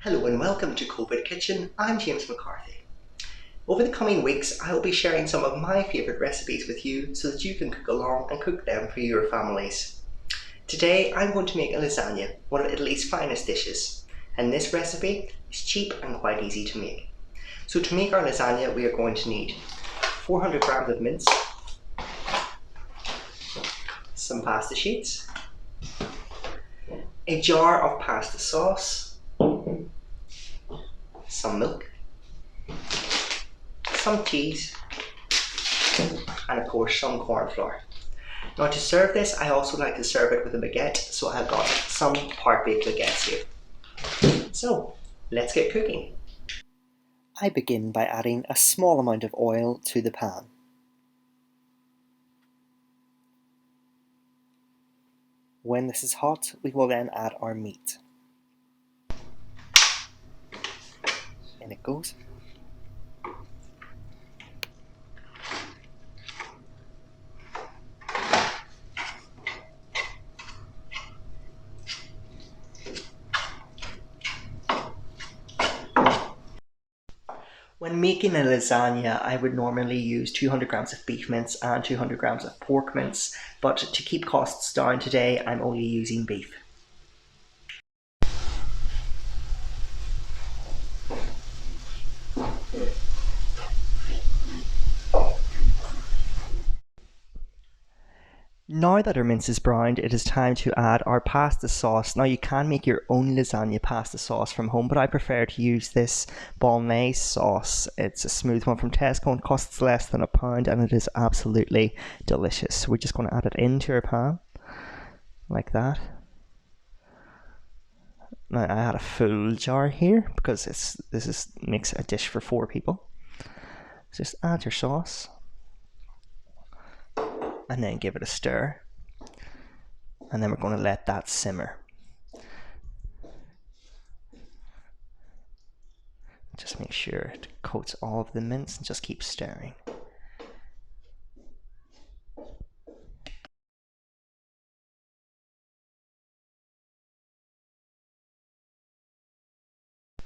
Hello and welcome to MyKitchen. I'm James McCarthy. Over the coming weeks, I will be sharing some of my favourite recipes with you so that you can cook along and cook them for your families. Today, I'm going to make a lasagna, one of Italy's finest dishes, and this recipe is cheap and quite easy to make. So to make our lasagna, we are going to need 400 grams of mince, some pasta sheets, a jar of pasta sauce, some milk, some cheese, and of course some corn flour. Now to serve this, I also like to serve it with a baguette, so I've got some part-baked baguettes here. So let's get cooking. I begin by adding a small amount of oil to the pan. When this is hot, we will then add our meat. In it goes. When making a lasagna, I would normally use 200 grams of beef mince and 200 grams of pork mince, but to keep costs down today, I'm only using beef. Now that our mince is browned, it is time to add our pasta sauce. Now you can make your own lasagna pasta sauce from home, but I prefer to use this bolognese sauce. It's a smooth one from Tesco and costs less than £1 and it is absolutely delicious. So we're just going to add it into our pan, like that. Now I had a full jar here because this makes a dish for 4 people. Just add your sauce. And then give it a stir, and then we're going to let that simmer. Just make sure it coats all of the mince and just keep stirring.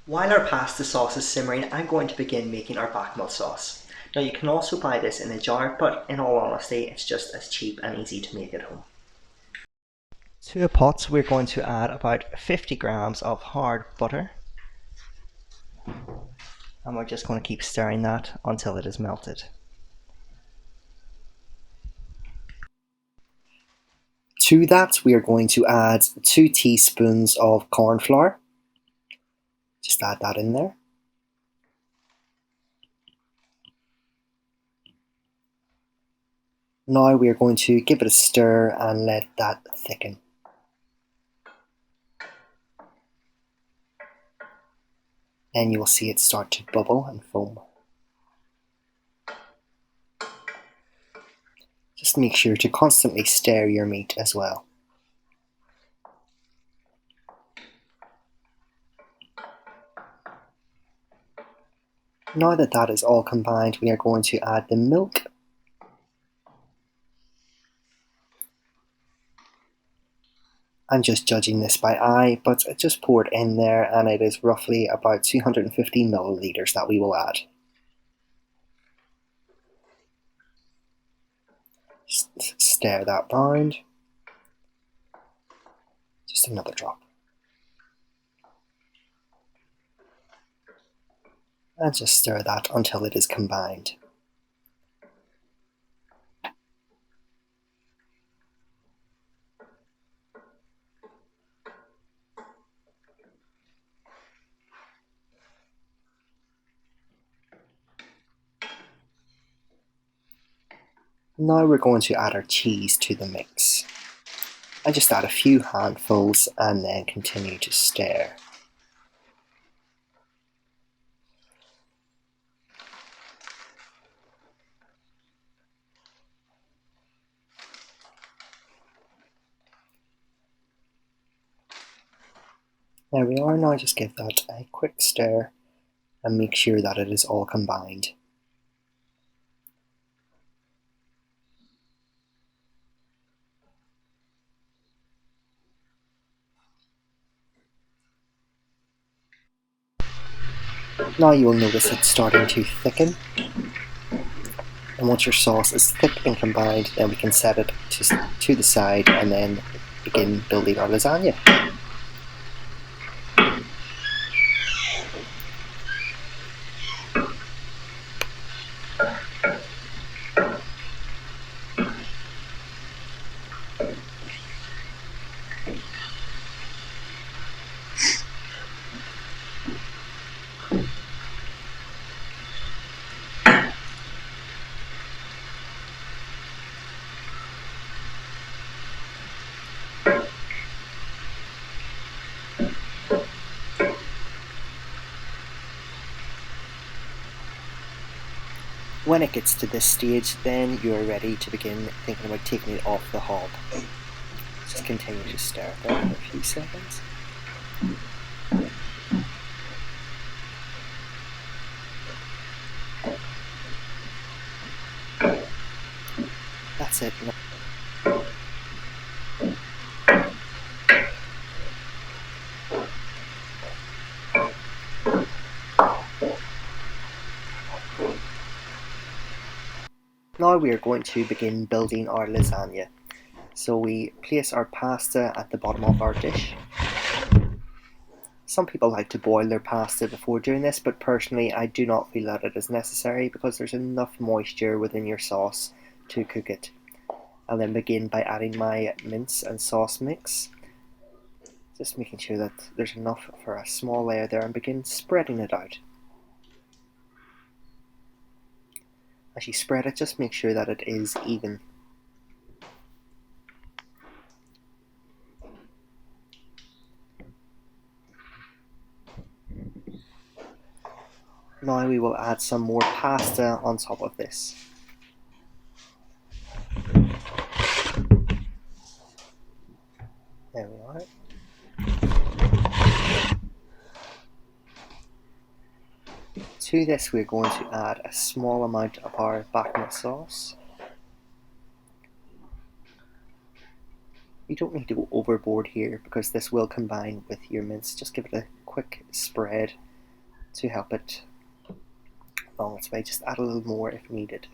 While our pasta sauce is simmering, I'm going to begin making our bechamel sauce. Now you can also buy this in a jar, but in all honesty, it's just as cheap and easy to make at home. To a pot, we're going to add about 50 grams of hard butter. And we're just going to keep stirring that until it is melted. To that, we are going to add 2 teaspoons of corn flour. Just add that in there. Now we are going to give it a stir and let that thicken. Then you will see it start to bubble and foam. Just make sure to constantly stir your meat as well. Now that that is all combined, we are going to add the milk. I'm just judging this by eye, but I just poured in there and it is roughly about 250 milliliters that we will add. Just stir that round. Just another drop. And just stir that until it is combined. Now we're going to add our cheese to the mix. I just add a few handfuls and then continue to stir. There we are. Now just give that a quick stir and make sure that it is all combined. Now you will notice it starting to thicken, and once your sauce is thick and combined, then we can set it to the side and then begin building our lasagna. When it gets to this stage, then you are ready to begin thinking about taking it off the hob. Just continue to stir it there for a few seconds. That's it. Now we are going to begin building our lasagna. So we place our pasta at the bottom of our dish. Some people like to boil their pasta before doing this, but personally I do not feel that it is necessary because there's enough moisture within your sauce to cook it. I'll then begin by adding my mince and sauce mix. Just making sure that there's enough for a small layer there and begin spreading it out. As you spread it, just make sure that it is even. Now we will add some more pasta on top of this. There we are. To this we're going to add a small amount of our bechamel sauce. You don't need to go overboard here because this will combine with your mince. Just give it a quick spread to help it along its way. Just add a little more if needed.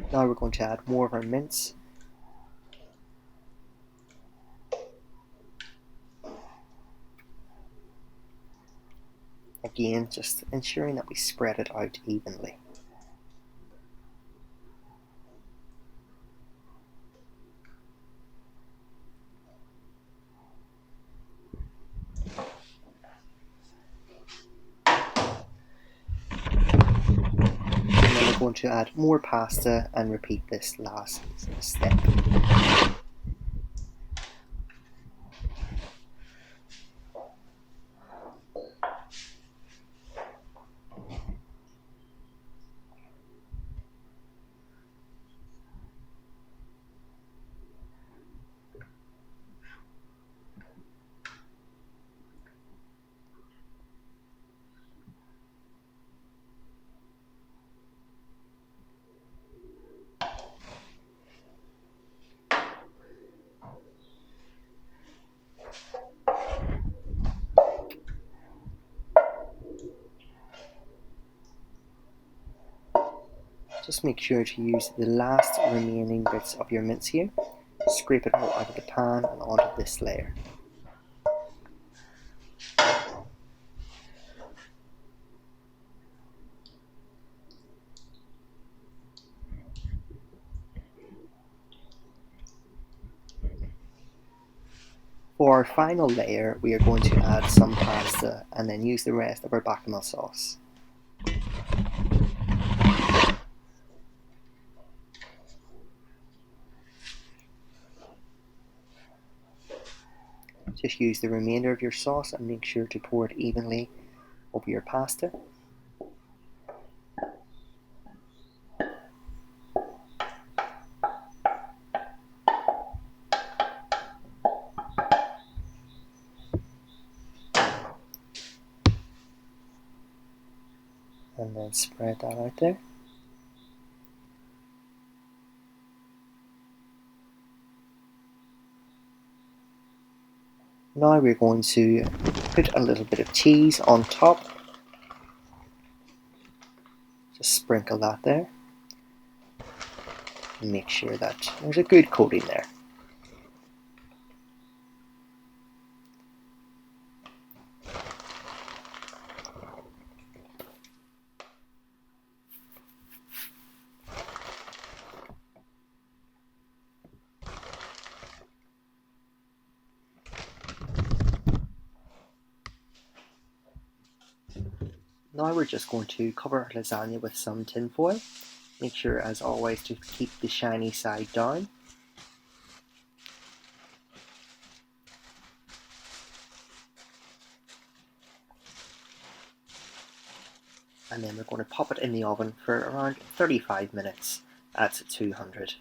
Now we're going to add more of our mince. Again, just ensuring that we spread it out evenly. And then we're going to add more pasta and repeat this last step. Just make sure to use the last remaining bits of your mince here. Scrape it all out of the pan and onto this layer. For our final layer, we are going to add some pasta and then use the rest of our bechamel sauce. Just use the remainder of your sauce and make sure to pour it evenly over your pasta. And then spread that out there. Now we're going to put a little bit of cheese on top. Just sprinkle that there. And make sure that there's a good coating there. Now we're just going to cover our lasagna with some tin foil. Make sure, as always, to keep the shiny side down. And then we're going to pop it in the oven for around 35 minutes at 200.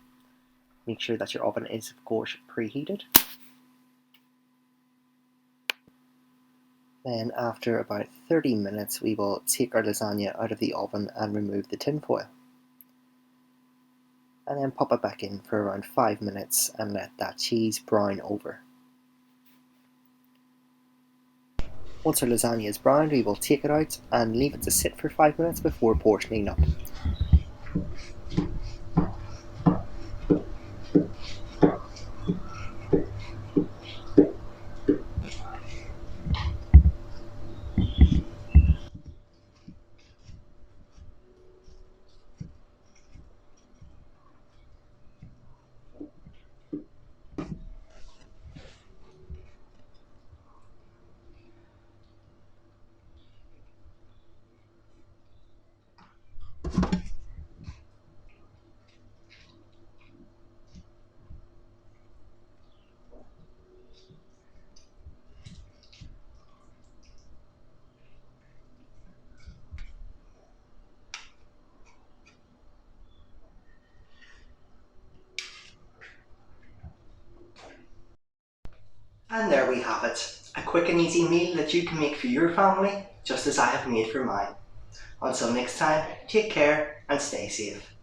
Make sure that your oven is, of course, preheated. Then after about 30 minutes we will take our lasagna out of the oven and remove the tin foil. And then pop it back in for around 5 minutes and let that cheese brown over. Once our lasagna is browned, we will take it out and leave it to sit for 5 minutes before portioning up. And there we have it, a quick and easy meal that you can make for your family, just as I have made for mine. Until next time, take care and stay safe.